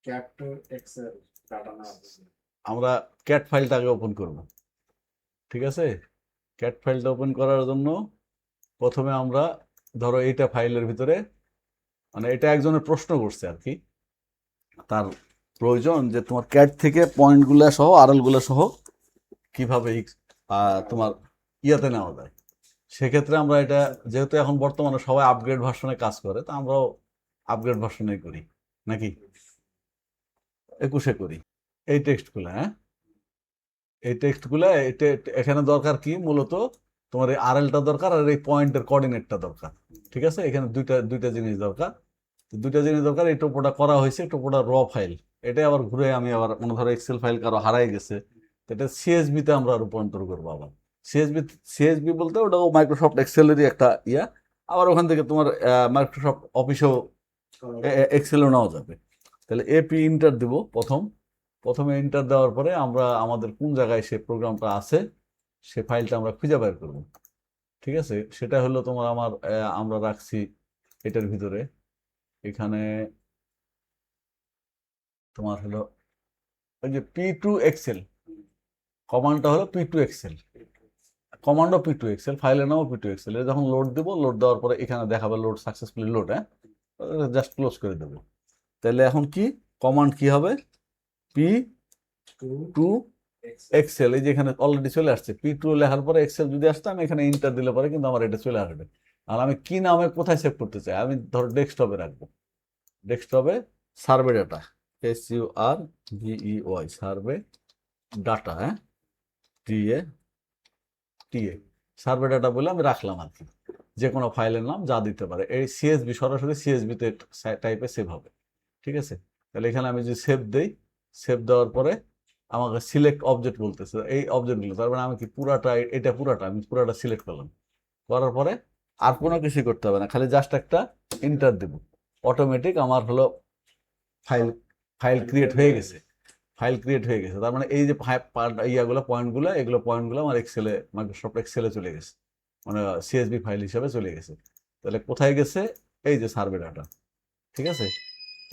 Cat two Excel data না আমরা cat ফাইলটাকে open করব, ঠিক আছে? ক্যাট ফাইলটা ওপেন করার জন্য প্রথমে আমরা ধরো এইটা ফাইলের ভিতরে, মানে এটা একজনের প্রশ্ন করছে আর কি, তার প্রয়োজন যে তোমার ক্যাট থেকে পয়েন্টগুলো সহ আরএলগুলো সহ কিভাবে তোমার ইয়াতে নেওয়া যায়। সেক্ষেত্রে আমরা এটা, যেহেতু এখন বর্তমানে সবাই আপগ্রেড ভার্সনে কাজ করে, তা আমরাও আপগ্রেড ভার্সনে করি নাকি 21-এ করি। এই টেক্সটগুলো, হ্যাঁ, এই টেক্সটগুলো এখানে দরকার কি মূলত তোমার এই আরএলটা দরকার আর এই পয়েন্টের কোঅর্ডিনেটটা দরকার, ঠিক আছে? এখানে দুইটা দুইটা জিনিস দরকার। দুইটা জিনিস দরকার। এই টোপোটা করা হয়েছে, টোপোটা র ফাইল। এটাই আবার ঘুরে আমি আবার মনে ধরো এক্সেল ফাইল কারো হারাই গেছে, এটা সিএসবি তে আমরা রূপান্তর করবো আবার। সিএসবি, সিএসবি বলতে ওটাও মাইক্রোসফট এক্সেলেরই একটা ইয়া। আবার ওখান থেকে তোমার মাইক্রোসফট অফিসেও এক্সেলও নেওয়া যাবে। তাহলে এপি ইন্টার দিব প্রথমে ইন্টার দেওয়ার পরে আমরা আমাদের কোন জায়গায় সে প্রোগ্রামটা আছে সে ফাইলটা আমরা খুঁজে বের করব, ঠিক আছে? সেটা হলো তোমার আমরা রাখছি এটার ভিতরে। এখানে তোমার হলো ওই যে পি টু এক্সেল কমান্ডটা হলো পি টু এক্সেল, কমান্ডও পি টু এক্সেল, ফাইলের নামও পি টু এক্সেল। যখন লোড দেব, লোড দেওয়ার পরে এখানে দেখাবে লোড সাকসেসফুলি লোড, হ্যাঁ, জাস্ট ক্লোজ করে দেবো। তাহলে এখন কি কমান্ড কি হবে? পি টু এক্সেল, এই যে এখানে অলরেডি চলে আসছে পি টু লেখার পরে এক্সেল যদি আসতো, আমি এখানে ইন্টার দিলে পরে কিন্তু আমার এটা চলে আসবে। আর আমি কি নামে কোথায় সেভ করতে চাই, আমি ধরো ডেস্কটপে রাখবো। ডেস্কটপে survey data, SURVEY, survey data, হ্যাঁ, টিএ টিএ, সার্ভে ডাটা বলে আমি রাখলাম আর কি। যে কোনো ফাইলের নাম যা দিতে পারে, এই সিএসবি সরাসরি সিএসবি তে টাইপে সেভ হবে, ঠিক আছে? তাহলে এখানে আমি যদি সেভ দেই, সেভ দেওয়ার পরে আমাকে সিলেক্ট অবজেক্ট বলতেছে, এই অবজেক্টগুলো, তার মানে আমি কি পুরাটা, এটা পুরাটা আমি পুরাটা সিলেক্ট করলাম। করার পরে আর কোনো কিছু করতে হবে না, খালি জাস্ট একটা ইন্টার দেব, অটোমেটিক আমার হলো ফাইল ফাইল ক্রিয়েট হয়ে গেছে। ফাইল ক্রিয়েট হয়ে গেছে, তার মানে এই যে এগুলো পয়েন্টগুলো আমার এক্সেলে, মাইক্রোসফট এক্সেলে চলে গেছে, মানে সিএসবি ফাইল হিসাবে চলে গেছে। তাহলে কোথায় গেছে? এই যে সার্ভে ডাটা, ঠিক আছে?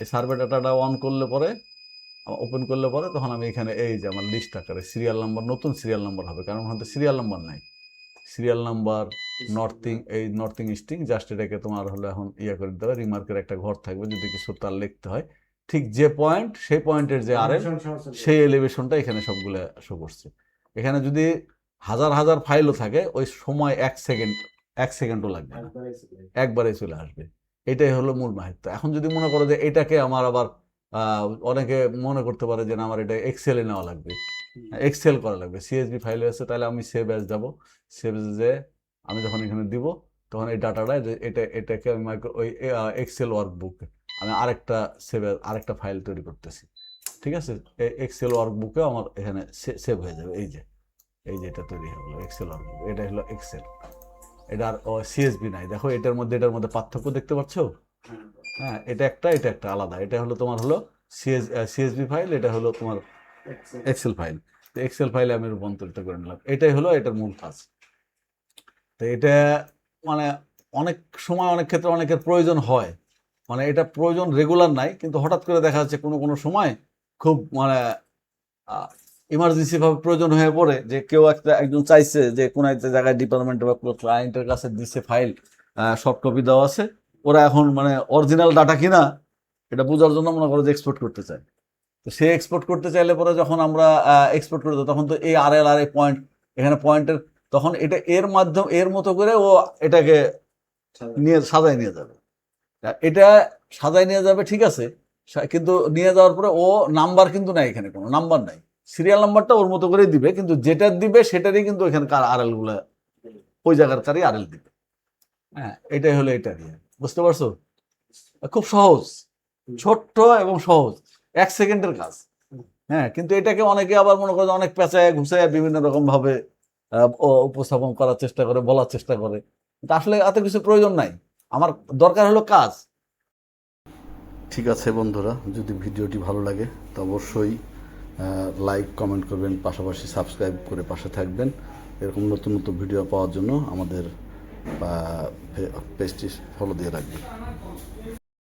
এই সার্ভে ডাটাটা অন করলে পরে, ওপেন করলে পরে, তখন আমি এখানে এই যে আমার লিস্ট আকারে সিরিয়াল নাম্বার, নতুন সিরিয়াল নাম্বার হবে, কারণ হয়তো সিরিয়াল নাম্বার নাই। সিরিয়াল নাম্বার নর্থিং ইস্টিং, জাস্ট এটাকে তোমার হলো এখন ইয়া করে দিতে হবে, রিমার্কের একটা ঘর থাকবে যদি কিছু তার লিখতে হয়। ঠিক যে পয়েন্ট, সেই পয়েন্টের যে আরএল, সেই এলিভেশনটা এখানে সবগুলো শো করছে। এখানে যদি হাজার হাজার ফাইলও থাকে, ওই সময় 1 সেকেন্ডও লাগবে না, একবারে চলে আসবে। এটাই হলো মূল মাহিত্য। এখন যদি মনে করো যে এটাকে আমার আবার অনেকে মনে করতে পারে যে না, আমার এটা এক্সেলে নেওয়া লাগবে, এক্সেল করা লাগবে, সিএসবি ফাইল আছে, তাহলে আমি সেভ অ্যাজ যাবো। সেভ যে আমি যখন এখানে দিব, তখন এই ডাটাটা, এটাকে আমি ওই এক্সেল ওয়ার্কবুক, আমি আরেকটা ফাইল তৈরি করতেছি, ঠিক আছে? এই এক্সেল ওয়ার্কবুকে আমার এখানে সেভ হয়ে যাবে। এই যে এটা তৈরি হলো এক্সেল ওয়ার্কবুক, এটা হলো এক্সেল। এটার সিএসবি নাই, দেখো এটার মধ্যে পার্থক্য দেখতে পাচ্ছ? হ্যাঁ, এটা একটা আলাদা। এটা হলো তোমার হলো সিএসবি ফাইল, এটা হলো তোমার এক্সেল ফাইল। এক্সেল ফাইলে আমি রূপান্তরিত করে নিলাম। এটাই হলো এটার মূল কাজ। তো এটা মানে অনেক সময় অনেক ক্ষেত্রে অনেকের প্রয়োজন হয়, মানে এটা প্রয়োজন রেগুলার নাই, কিন্তু হঠাৎ করে দেখা যাচ্ছে কোনো কোনো সময় খুব মানে ইমার্জেন্সি ভাবে প্রয়োজন হয়ে পড়ে, যে কেউ একজন চাইছে যে কোনো একটা জায়গায় ডিপার্টমেন্টে বা ক্লায়েন্টের কাছে দিচ্ছে ফাইল, সফট কপি দেওয়া আছে, ওরা এখন মানে অরিজিনাল ডাটা কিনা এটা বোঝার জন্য মনে করো যে এক্সপোর্ট করতে চায়। তো সে এক্সপোর্ট করতে চাইলে পরে যখন আমরা এক্সপোর্ট করে দেবো, তখন তো এই আরএল আর এই পয়েন্ট, এখানে পয়েন্টের, তখন এটা এর মতো করে ও এটাকে সাজায় নিয়ে যাবে। এটা সাজায় নিয়ে যাবে, ঠিক আছে, কিন্তু নিয়ে যাওয়ার পরে ও নাম্বার কিন্তু নাই, এখানে কোনো নাম্বার নাই, সিরিয়াল নাম্বারটা ওর মতো করে দিবে, কিন্তু যেটা দিবে সেটারই কিন্তু এখানকার আরএল গুলা ওই জায়গার কারই আরএল দিবে। হ্যাঁ, এটাই হলো এটা দিয়ে, বুঝতে পারছো? খুব সহজ, ছোট্ট এবং সহজ, 1 সেকেন্ডের কাজ। হ্যাঁ, কিন্তু এটাকে অনেকে আবার মনে করে অনেক পেঁচায় ঘুষায় বিভিন্ন রকম ভাবে উপস্থাপন করার চেষ্টা করে, বলার চেষ্টা করে, কিন্তু আসলে এত কিছু প্রয়োজন নাই। আমার দরকার হলো কাজ। ঠিক আছে বন্ধুরা, যদি ভিডিওটি ভালো লাগে তো অবশ্যই লাইক কমেন্ট করবেন, পাশাপাশি সাবস্ক্রাইব করে পাশে থাকবেন। এরকম নতুন নতুন ভিডিও পাওয়ার জন্য আমাদের পেজটি ফলো দিয়ে রাখবেন।